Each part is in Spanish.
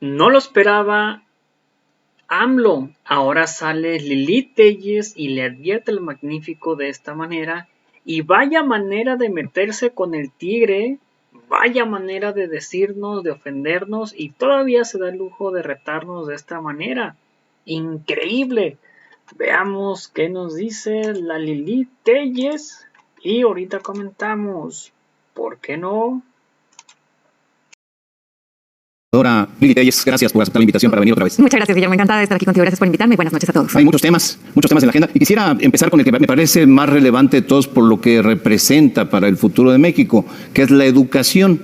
No lo esperaba AMLO. Ahora sale Lili Telles y le advierte al Magnífico de esta manera. Y vaya manera de meterse con el tigre, vaya manera de decirnos, de ofendernos, y todavía se da el lujo de retarnos de esta manera. Increíble. Veamos qué nos dice la Lili Telles y ahorita comentamos. ¿Por qué no? Doctora Lili Telles, gracias por aceptar la invitación para venir otra vez. Muchas gracias, Guillermo. Encantada de estar aquí contigo. Gracias por invitarme. Buenas noches a todos. Hay muchos temas en la agenda. Y quisiera empezar con el que me parece más relevante de todos por lo que representa para el futuro de México, que es la educación.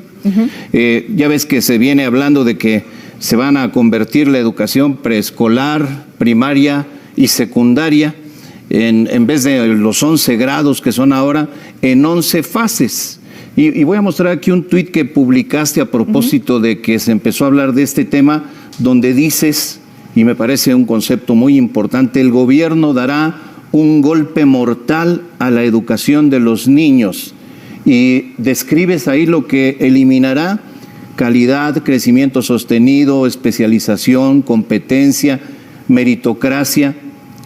Ya ves que se viene hablando de que se van a convertir la educación preescolar, primaria y secundaria, en vez de los 11 grados que son ahora, en 11 fases. Y voy a mostrar aquí un tuit que publicaste a propósito de que se empezó a hablar de este tema, donde dices, y me parece un concepto muy importante, el gobierno dará un golpe mortal a la educación de los niños. Y describes ahí lo que eliminará: calidad, crecimiento sostenido, especialización, competencia, meritocracia.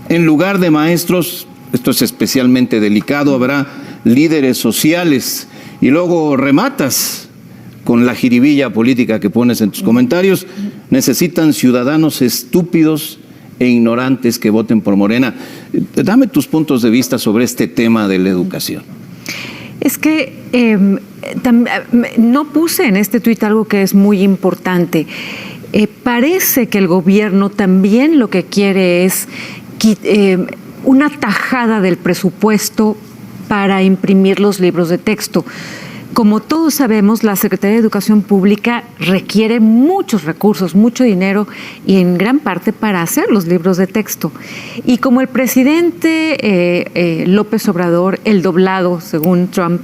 En lugar de maestros, esto es especialmente delicado, habrá líderes sociales. Y luego rematas con la jiribilla política que pones en tus comentarios. Necesitan ciudadanos estúpidos e ignorantes que voten por Morena. Dame tus puntos de vista sobre este tema de la educación. Es que no puse en este tuit algo que es muy importante. Parece que el gobierno también lo que quiere es una tajada del presupuesto para imprimir los libros de texto. Como todos sabemos, la Secretaría de Educación Pública requiere muchos recursos, mucho dinero, y en gran parte para hacer los libros de texto. Y como el presidente López Obrador, el doblado según Trump,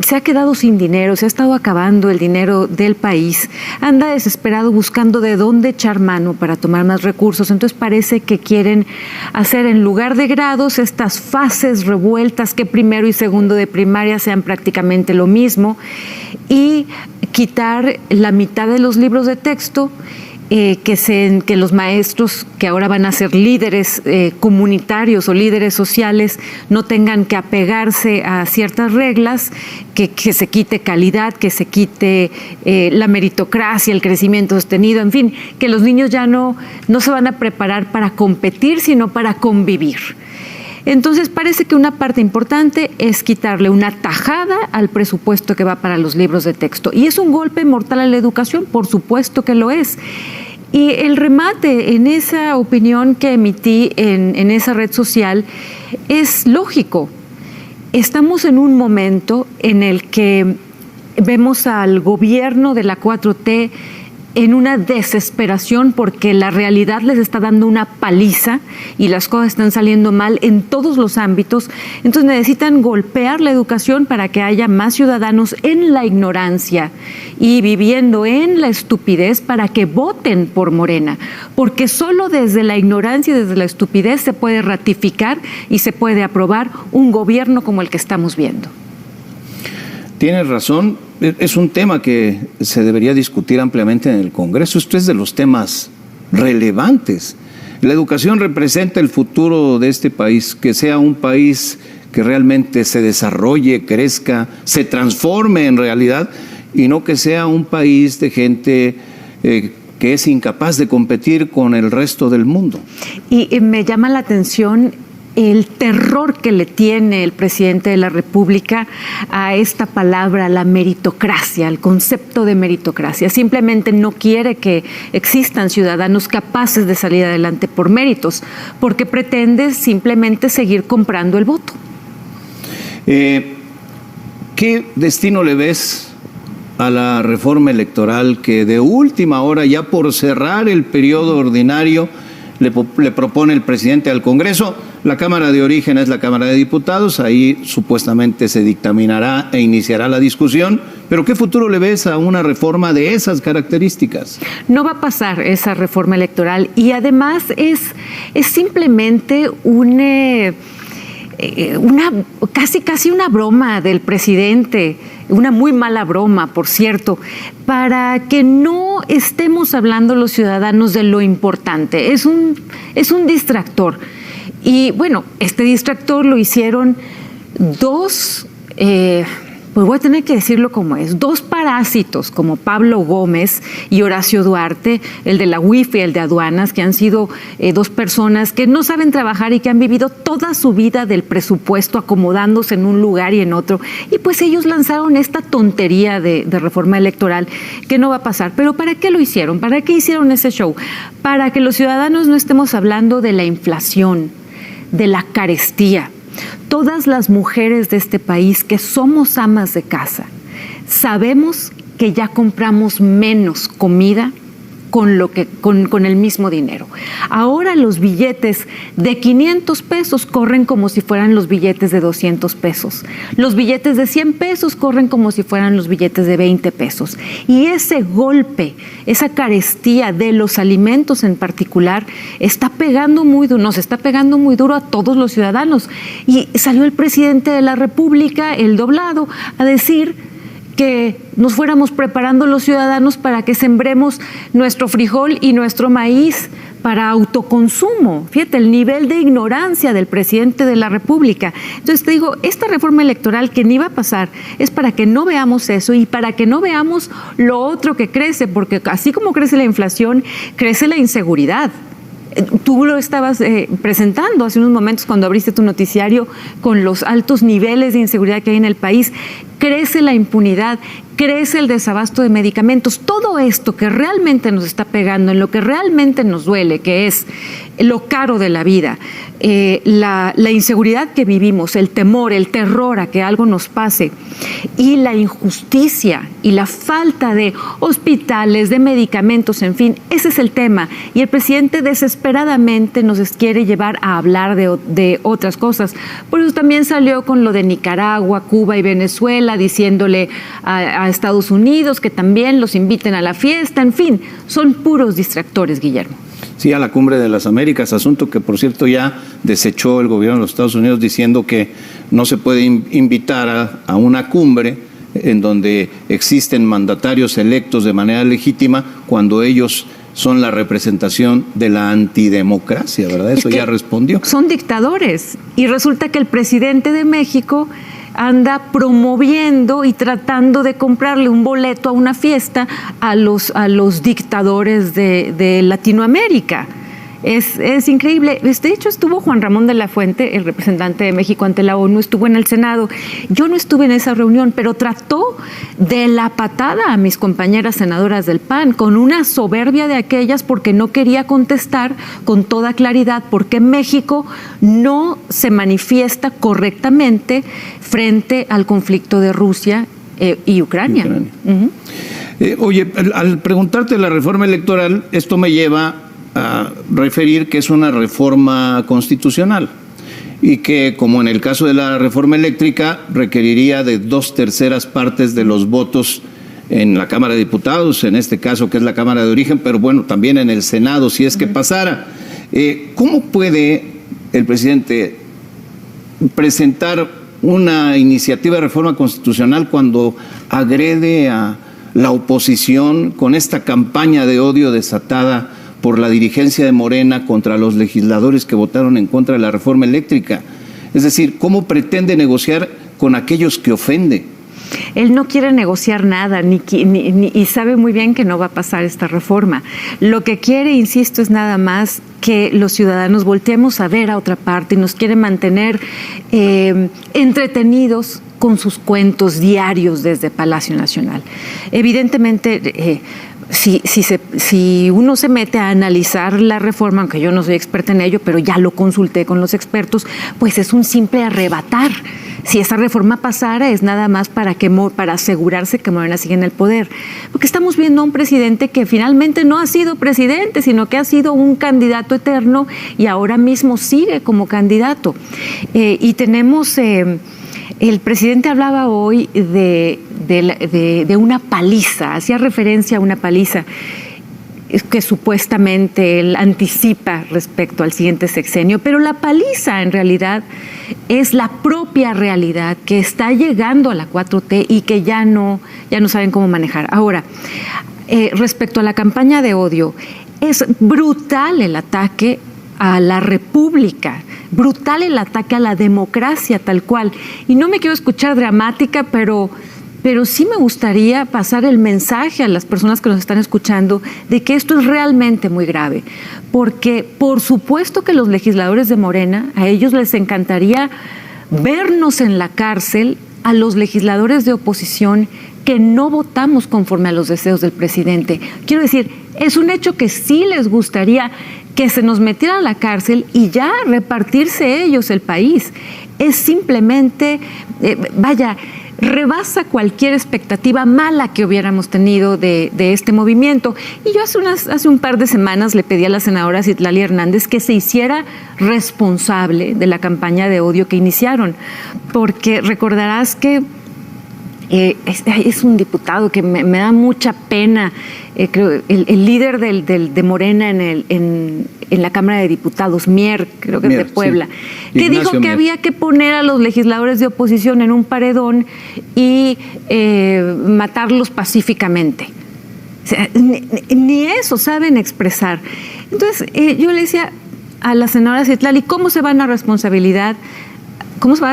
se ha quedado sin dinero, se ha estado acabando el dinero del país, anda desesperado buscando de dónde echar mano para tomar más recursos. Entonces parece que quieren hacer, en lugar de grados, estas fases revueltas, que primero y segundo de primaria sean prácticamente lo mismo, y quitar la mitad de los libros de texto, que los maestros, que ahora van a ser líderes comunitarios o líderes sociales, no tengan que apegarse a ciertas reglas, que se quite calidad, que se quite la meritocracia, el crecimiento sostenido, en fin, que los niños ya no se van a preparar para competir, sino para convivir. Entonces parece que una parte importante es quitarle una tajada al presupuesto que va para los libros de texto. Y es un golpe mortal a la educación, por supuesto que lo es. Y el remate en esa opinión que emití en esa red social es lógico. Estamos en un momento en el que vemos al gobierno de la 4T en una desesperación porque la realidad les está dando una paliza y las cosas están saliendo mal en todos los ámbitos. Entonces necesitan golpear la educación para que haya más ciudadanos en la ignorancia y viviendo en la estupidez para que voten por Morena, porque solo desde la ignorancia y desde la estupidez se puede ratificar y se puede aprobar un gobierno como el que estamos viendo. Tienes razón, es un tema que se debería discutir ampliamente en el Congreso. Esto es de los temas relevantes. La educación representa el futuro de este país, que sea un país que realmente se desarrolle, crezca, se transforme en realidad, y no que sea un país de gente que es incapaz de competir con el resto del mundo. Y me llama la atención el terror que le tiene el presidente de la República a esta palabra, la meritocracia, al concepto de meritocracia. Simplemente no quiere que existan ciudadanos capaces de salir adelante por méritos, porque pretende simplemente seguir comprando el voto. ¿Qué destino le ves a la reforma electoral que de última hora, ya por cerrar el periodo ordinario, le propone el presidente al Congreso? La Cámara de Origen es la Cámara de Diputados, ahí supuestamente se dictaminará e iniciará la discusión, pero ¿qué futuro le ves a una reforma de esas características? No va a pasar esa reforma electoral y además es simplemente casi una broma del presidente, una muy mala broma, por cierto, para que no estemos hablando los ciudadanos de lo importante. Es un distractor. Y bueno, este distractor lo hicieron dos, pues voy a tener que decirlo como es, dos parásitos como Pablo Gómez y Horacio Duarte, el de la UIF y el de aduanas, que han sido dos personas que no saben trabajar y que han vivido toda su vida del presupuesto acomodándose en un lugar y en otro. Y pues ellos lanzaron esta tontería de reforma electoral que no va a pasar. Pero ¿para qué lo hicieron? ¿Para qué hicieron ese show? Para que los ciudadanos no estemos hablando de la inflación, de la carestía. Todas las mujeres de este país que somos amas de casa sabemos que ya compramos menos comida con el mismo dinero. Ahora los billetes de 500 pesos corren como si fueran los billetes de 200 pesos. Los billetes de 100 pesos corren como si fueran los billetes de 20 pesos. Y ese golpe, esa carestía de los alimentos en particular, está pegando muy duro, nos está pegando muy duro a todos los ciudadanos. Y salió el presidente de la República, el doblado, a decir que nos fuéramos preparando los ciudadanos para que sembremos nuestro frijol y nuestro maíz para autoconsumo. Fíjate, el nivel de ignorancia del presidente de la República. Entonces te digo, esta reforma electoral que ni va a pasar es para que no veamos eso y para que no veamos lo otro que crece, porque así como crece la inflación, crece la inseguridad. Tú lo estabas presentando hace unos momentos cuando abriste tu noticiario con los altos niveles de inseguridad que hay en el país. Crece la impunidad, crece el desabasto de medicamentos. Todo esto que realmente nos está pegando, en lo que realmente nos duele, que es lo caro de la vida, la inseguridad que vivimos, el temor, el terror a que algo nos pase, y la injusticia y la falta de hospitales, de medicamentos, en fin, ese es el tema. Y el presidente desesperadamente nos quiere llevar a hablar de otras cosas. Por eso también salió con lo de Nicaragua, Cuba y Venezuela, diciéndole a Estados Unidos que también los inviten a la fiesta. En fin, son puros distractores, Guillermo. Sí, a la Cumbre de las Américas, asunto que por cierto ya desechó el gobierno de los Estados Unidos diciendo que no se puede invitar a una cumbre en donde existen mandatarios electos de manera legítima cuando ellos son la representación de la antidemocracia, ¿verdad? Eso ya respondió. Son dictadores y resulta que el presidente de México anda promoviendo y tratando de comprarle un boleto a una fiesta a los dictadores de Latinoamérica. Es increíble. De hecho, estuvo Juan Ramón de la Fuente, el representante de México ante la ONU, estuvo en el Senado. Yo no estuve en esa reunión, pero trató de la patada a mis compañeras senadoras del PAN, con una soberbia de aquellas, porque no quería contestar con toda claridad por qué México no se manifiesta correctamente frente al conflicto de Rusia y Ucrania. Oye, al preguntarte la reforma electoral, esto me lleva a referir que es una reforma constitucional y que, como en el caso de la reforma eléctrica, requeriría de 2/3 partes de los votos en la Cámara de Diputados, en este caso que es la Cámara de Origen, pero bueno, también en el Senado si es que pasara. ¿Cómo puede el presidente presentar una iniciativa de reforma constitucional cuando agrede a la oposición con esta campaña de odio desatada por la dirigencia de Morena contra los legisladores que votaron en contra de la reforma eléctrica? Es decir, ¿cómo pretende negociar con aquellos que ofende? Él no quiere negociar nada y sabe muy bien que no va a pasar esta reforma. Lo que quiere, insisto, es nada más que los ciudadanos volteemos a ver a otra parte y nos quiere mantener entretenidos con sus cuentos diarios desde Palacio Nacional. Evidentemente, si uno se mete a analizar la reforma, aunque yo no soy experta en ello, pero ya lo consulté con los expertos, pues es un simple arrebatar. Si esa reforma pasara es nada más para asegurarse que Morena sigue en el poder. Porque estamos viendo a un presidente que finalmente no ha sido presidente, sino que ha sido un candidato eterno y ahora mismo sigue como candidato. Y tenemos... El presidente hablaba hoy de una paliza, hacía referencia a una paliza. que supuestamente él anticipa respecto al siguiente sexenio, pero la paliza en realidad es la propia realidad que está llegando a la 4T y que ya no saben cómo manejar. Ahora, respecto a la campaña de odio, es brutal el ataque a la República, brutal el ataque a la democracia tal cual. Y no me quiero escuchar dramática, pero sí me gustaría pasar el mensaje a las personas que nos están escuchando de que esto es realmente muy grave, porque por supuesto que los legisladores de Morena, a ellos les encantaría vernos en la cárcel a los legisladores de oposición que no votamos conforme a los deseos del presidente. Quiero decir, es un hecho que sí les gustaría que se nos metiera a la cárcel y ya repartirse ellos el país. Es simplemente, rebasa cualquier expectativa mala que hubiéramos tenido de este movimiento. Y yo hace un par de semanas le pedí a la senadora Citlali Hernández que se hiciera responsable de la campaña de odio que iniciaron, porque recordarás que es un diputado que me da mucha pena, creo, el líder de Morena en la Cámara de Diputados, Mier, creo que es de Puebla, sí, que dijo que había que poner a los legisladores de oposición en un paredón y matarlos pacíficamente. O sea, ni eso saben expresar. Entonces, yo le decía a la senadora Citlali, ¿cómo se va a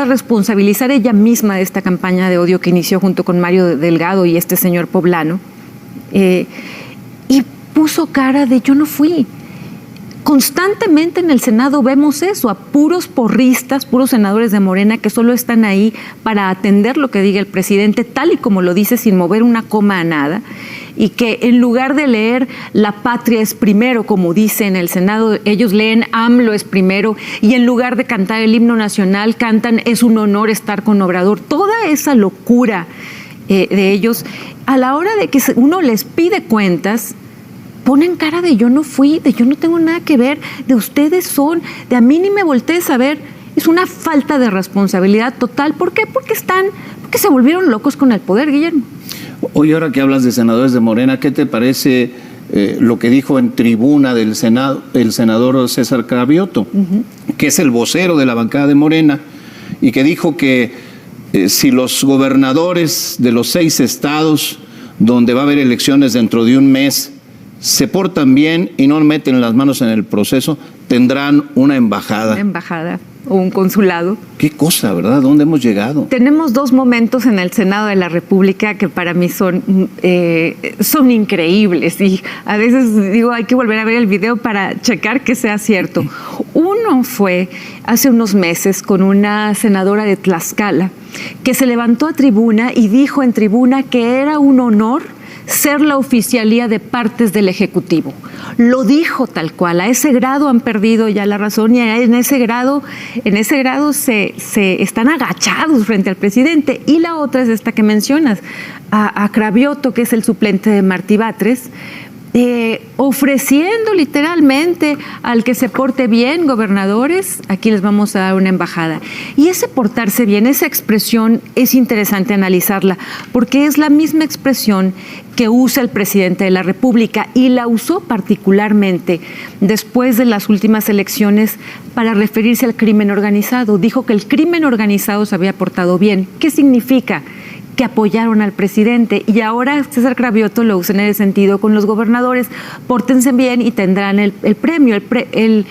responsabilizar ella misma de esta campaña de odio que inició junto con Mario Delgado y este señor Poblano? Y puso cara de yo no fui. Constantemente en el Senado vemos eso, a puros porristas, puros senadores de Morena que solo están ahí para atender lo que diga el presidente, tal y como lo dice, sin mover una coma a nada, y que en lugar de leer la patria es primero, como dice en el Senado, ellos leen AMLO es primero, y en lugar de cantar el himno nacional, cantan es un honor estar con Obrador. Toda esa locura de ellos, a la hora de que uno les pide cuentas, ponen cara de yo no fui, de yo no tengo nada que ver, de ustedes son, de a mí ni me voltees a ver. Es una falta de responsabilidad total. ¿Por qué? Porque se volvieron locos con el poder, Guillermo. Hoy, ahora que hablas de senadores de Morena, ¿qué te parece lo que dijo en tribuna del Senado el senador César Cravioto, que es el vocero de la bancada de Morena, y que dijo que si los gobernadores de los 6 estados donde va a haber elecciones dentro de un mes se portan bien y no meten las manos en el proceso, tendrán una embajada? Una embajada o un consulado. Qué cosa, ¿verdad? ¿Dónde hemos llegado? Tenemos 2 momentos en el Senado de la República que para mí son increíbles, y a veces digo hay que volver a ver el video para checar que sea cierto. Uno fue hace unos meses con una senadora de Tlaxcala que se levantó a tribuna y dijo en tribuna que era un honor ser la oficialía de partes del Ejecutivo. Lo dijo tal cual. A ese grado han perdido ya la razón, y en ese grado se están agachados frente al presidente. Y la otra es esta que mencionas, a Cravioto, que es el suplente de Martí Batres, ofreciendo literalmente al que se porte bien, gobernadores, aquí les vamos a dar una embajada. Y ese portarse bien, esa expresión es interesante analizarla, porque es la misma expresión que usa el presidente de la República, y la usó particularmente después de las últimas elecciones para referirse al crimen organizado. Dijo que el crimen organizado se había portado bien. ¿Qué significa? Que apoyaron al presidente, y ahora César Cravioto lo usa en ese sentido con los gobernadores. Pórtense bien y tendrán el premio. El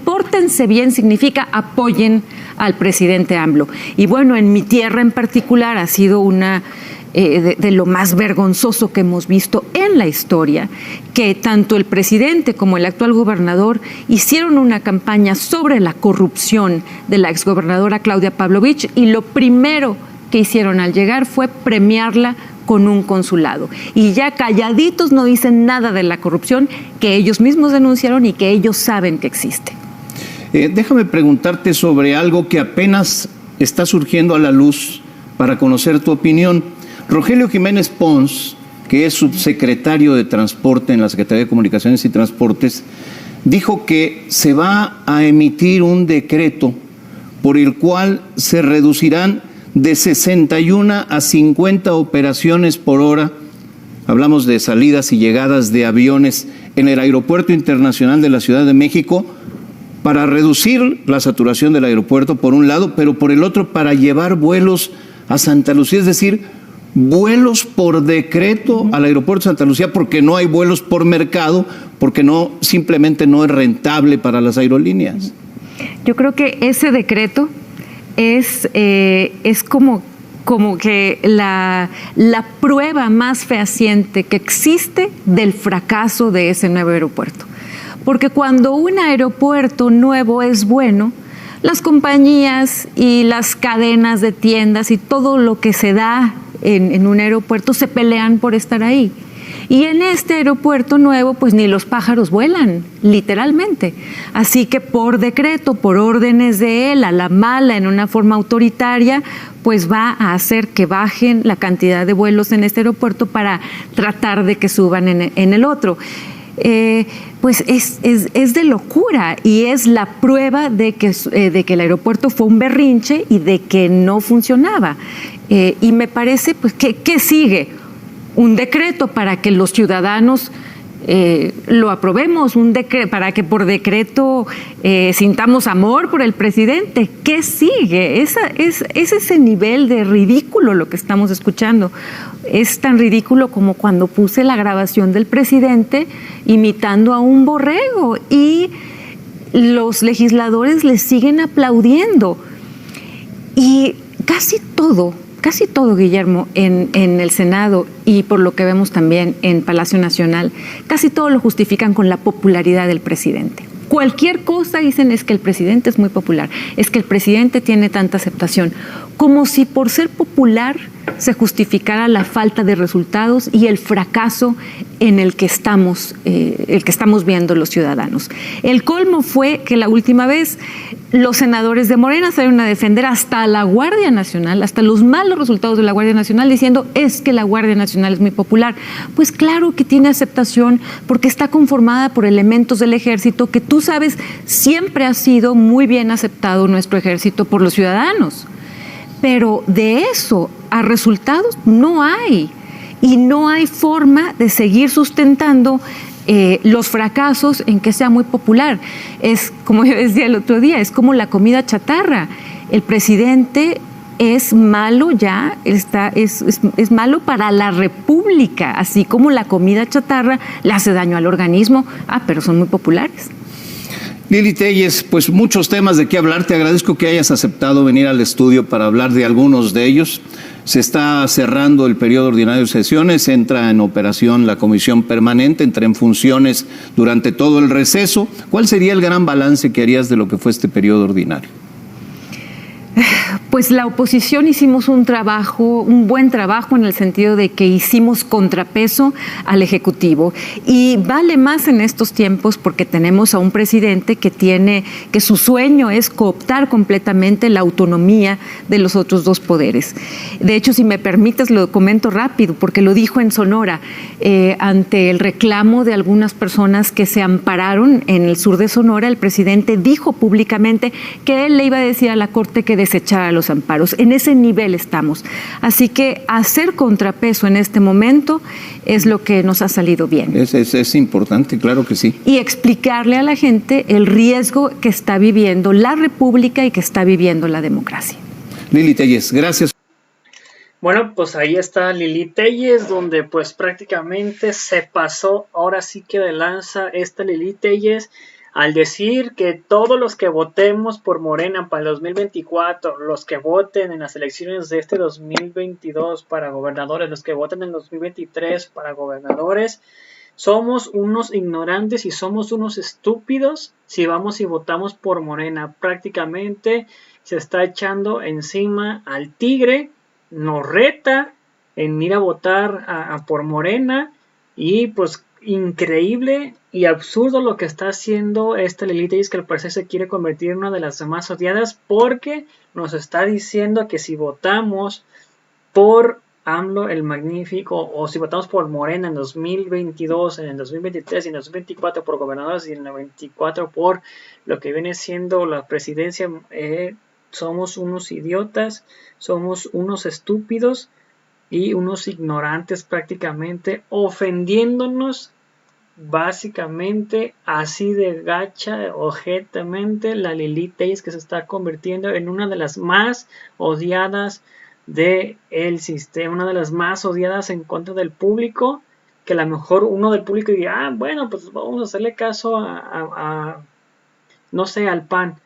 pórtense bien significa apoyen al presidente AMLO. Y bueno, en mi tierra en particular ha sido una de lo más vergonzoso que hemos visto en la historia, que tanto el presidente como el actual gobernador hicieron una campaña sobre la corrupción de la exgobernadora Claudia Pavlovich, y lo primero que hicieron al llegar fue premiarla con un consulado. Y ya calladitos no dicen nada de la corrupción que ellos mismos denunciaron y que ellos saben que existe. Déjame preguntarte sobre algo que apenas está surgiendo a la luz para conocer tu opinión. Rogelio Jiménez Pons, que es subsecretario de Transporte en la Secretaría de Comunicaciones y Transportes, dijo que se va a emitir un decreto por el cual se reducirán de 61 a 50 operaciones por hora, hablamos de salidas y llegadas de aviones en el Aeropuerto Internacional de la Ciudad de México para reducir la saturación del aeropuerto por un lado, pero por el otro para llevar vuelos a Santa Lucía, es decir, vuelos por decreto al aeropuerto de Santa Lucía porque no hay vuelos por mercado, porque simplemente no es rentable para las aerolíneas. Yo creo que ese decreto es como que la prueba más fehaciente que existe del fracaso de ese nuevo aeropuerto. Porque cuando un aeropuerto nuevo es bueno, las compañías y las cadenas de tiendas y todo lo que se da en un aeropuerto se pelean por estar ahí. Y en este aeropuerto nuevo, pues ni los pájaros vuelan, literalmente. Así que por decreto, por órdenes de él, a la mala, en una forma autoritaria, pues va a hacer que bajen la cantidad de vuelos en este aeropuerto para tratar de que suban en el otro. Pues es de locura y es la prueba de que el aeropuerto fue un berrinche y de que no funcionaba. Y me parece, pues, ¿qué sigue? Un decreto para que los ciudadanos lo aprobemos, para que por decreto sintamos amor por el presidente. ¿Qué sigue? Es ese nivel de ridículo lo que estamos escuchando. Es tan ridículo como cuando puse la grabación del presidente imitando a un borrego y los legisladores le siguen aplaudiendo. Y casi todo, Guillermo, en el Senado y por lo que vemos también en Palacio Nacional, casi todo lo justifican con la popularidad del presidente. Cualquier cosa dicen es que el presidente es muy popular, es que el presidente tiene tanta aceptación, como si por ser popular se justificara la falta de resultados y el fracaso en el que estamos viendo los ciudadanos. El colmo fue que la última vez los senadores de Morena salieron a defender hasta la Guardia Nacional, hasta los malos resultados de la Guardia Nacional, diciendo es que la Guardia Nacional es muy popular. Pues claro que tiene aceptación porque está conformada por elementos del ejército que tú sabes siempre ha sido muy bien aceptado nuestro ejército por los ciudadanos. Pero de eso a resultados no hay. Y no hay forma de seguir sustentando los fracasos en que sea muy popular. Es, como yo decía el otro día, es como la comida chatarra. El presidente es malo ya, es malo para la República, así como la comida chatarra le hace daño al organismo. Pero son muy populares. Lili Téllez, pues muchos temas de qué hablar. Te agradezco que hayas aceptado venir al estudio para hablar de algunos de ellos. Se está cerrando el periodo ordinario de sesiones, entra en operación la comisión permanente, entra en funciones durante todo el receso. ¿Cuál sería el gran balance que harías de lo que fue este periodo ordinario? Pues la oposición hicimos un buen trabajo en el sentido de que hicimos contrapeso al Ejecutivo y vale más en estos tiempos porque tenemos a un presidente que su sueño es cooptar completamente la autonomía de los otros dos poderes. De hecho, si me permites, lo comento rápido porque lo dijo en Sonora ante el reclamo de algunas personas que se ampararon en el sur de Sonora. El presidente dijo públicamente que él le iba a decir a la Corte que desechara los amparos. En ese nivel estamos. Así que hacer contrapeso en este momento es lo que nos ha salido bien. Es importante, claro que sí. Y explicarle a la gente el riesgo que está viviendo la República y que está viviendo la democracia. Lili Téllez, gracias. Bueno, pues ahí está Lili Téllez, donde pues prácticamente se pasó ahora sí que de lanza esta Lili Téllez al decir que todos los que votemos por Morena para el 2024, los que voten en las elecciones de este 2022 para gobernadores, los que voten en el 2023 para gobernadores, somos unos ignorantes y somos unos estúpidos si vamos y votamos por Morena. Prácticamente se está echando encima al tigre, nos reta en ir a votar por Morena y pues increíble y absurdo lo que está haciendo esta Lili Téllez, que al parecer se quiere convertir en una de las más odiadas porque nos está diciendo que si votamos por AMLO el Magnífico o si votamos por Morena en 2022, en el 2023 y en el 2024 por gobernadores y en el 2024 por lo que viene siendo la presidencia, somos unos idiotas, somos unos estúpidos y unos ignorantes prácticamente, ofendiéndonos básicamente así de gacha, ojetamente, la Lilith Tellez, que se está convirtiendo en una de las más odiadas del sistema, una de las más odiadas en contra del público, que a lo mejor uno del público diría, bueno, pues vamos a hacerle caso no sé, al PAN,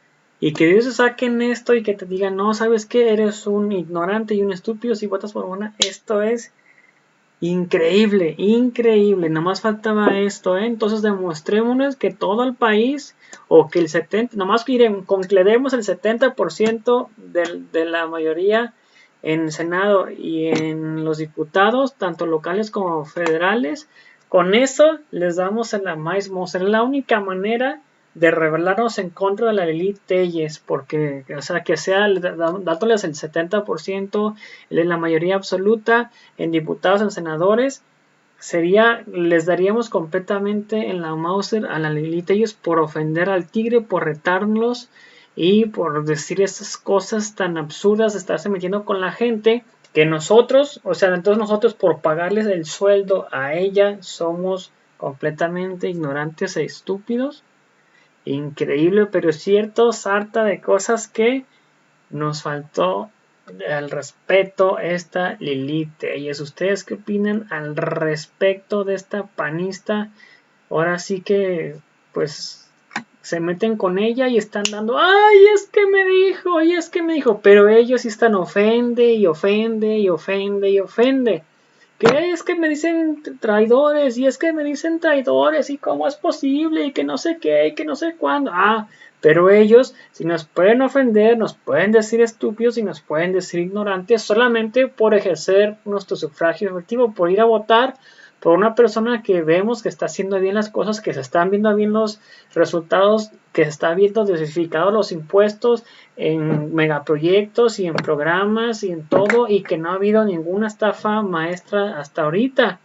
y que ellos se saquen esto y que te digan, no, ¿sabes qué? Eres un ignorante y un estúpido si votas por una. Esto es increíble, increíble. Nomás faltaba esto, ¿eh? Entonces demostrémonos que todo el país, o que el 70%, nomás con que le demos el 70% de la mayoría en el Senado y en los diputados, tanto locales como federales, con eso les damos en la maíz. Será la única manera de rebelarnos en contra de la Lilith Tellez, porque, o sea, que sea dándoles el 70%, la mayoría absoluta en diputados, en senadores, les daríamos completamente en la Mauser a la Lilith Tellez por ofender al tigre, por retarnos y por decir esas cosas tan absurdas, de estarse metiendo con la gente, que nosotros, o sea, entonces nosotros por pagarles el sueldo a ella somos completamente ignorantes e estúpidos. Increíble, pero cierto, sarta de cosas que nos faltó al respeto esta Lilith Tellez. ¿Ustedes qué opinan al respecto de esta panista? Ahora sí que, pues, se meten con ella y están dando, ay, es que me dijo, y es que me dijo, pero ellos sí están ofende y ofende y ofende y ofende. ¿Qué es que me dicen traidores? Y es que me dicen traidores, y cómo es posible, y que no sé qué, y que no sé cuándo. Pero ellos, si nos pueden ofender, nos pueden decir estúpidos y nos pueden decir ignorantes solamente por ejercer nuestro sufragio efectivo, por ir a votar por una persona que vemos que está haciendo bien las cosas, que se están viendo bien los resultados, que se está viendo diversificados los impuestos en megaproyectos y en programas y en todo, y que no ha habido ninguna estafa maestra hasta ahorita.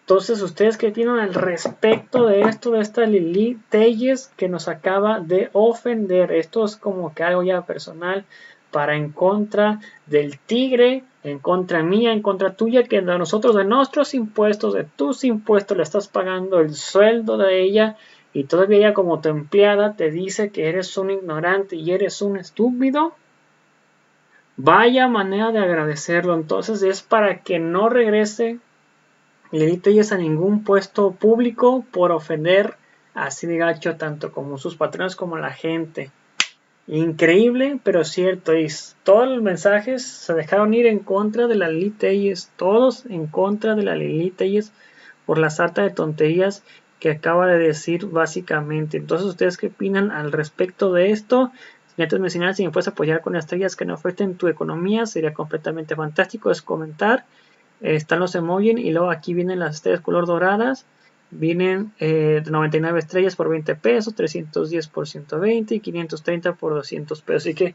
Entonces, ¿ustedes qué opinan al respecto de esto, de esta Lilith Tellez que nos acaba de ofender? Esto es como que algo ya personal para en contra del tigre, en contra mía, en contra tuya, que de nosotros, de nuestros impuestos, de tus impuestos, le estás pagando el sueldo de ella, y todavía ella como tu empleada te dice que eres un ignorante y eres un estúpido. Vaya manera de agradecerlo. Entonces es para que no regrese Lilith Tellez a ningún puesto público por ofender así de gacho tanto como sus patrones como la gente. Increíble, pero cierto. Y todos los mensajes se dejaron ir en contra de la Lilith Tellez. Todos en contra de la Lilith Tellez por la sarta de tonterías que acaba de decir básicamente. Entonces, ¿ustedes qué opinan al respecto de esto? Antes de mencionar, si me puedes apoyar con estrellas que no afecten tu economía, sería completamente fantástico. Es comentar. Están los emojis y luego aquí vienen las estrellas color doradas. Vienen 99 estrellas por 20 pesos, 310 por 120 y 530 por 200 pesos. Así que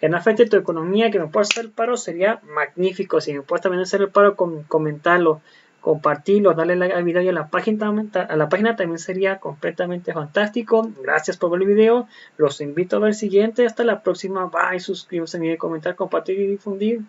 no afecte tu economía, que me puedas hacer el paro, sería magnífico. Si me puedes también hacer el paro, comentarlo, compartirlo, darle like al video y a la página también sería completamente fantástico. Gracias por ver el video. Los invito a ver el siguiente. Hasta la próxima. Bye. Suscríbanse, comentar, compartir y difundir.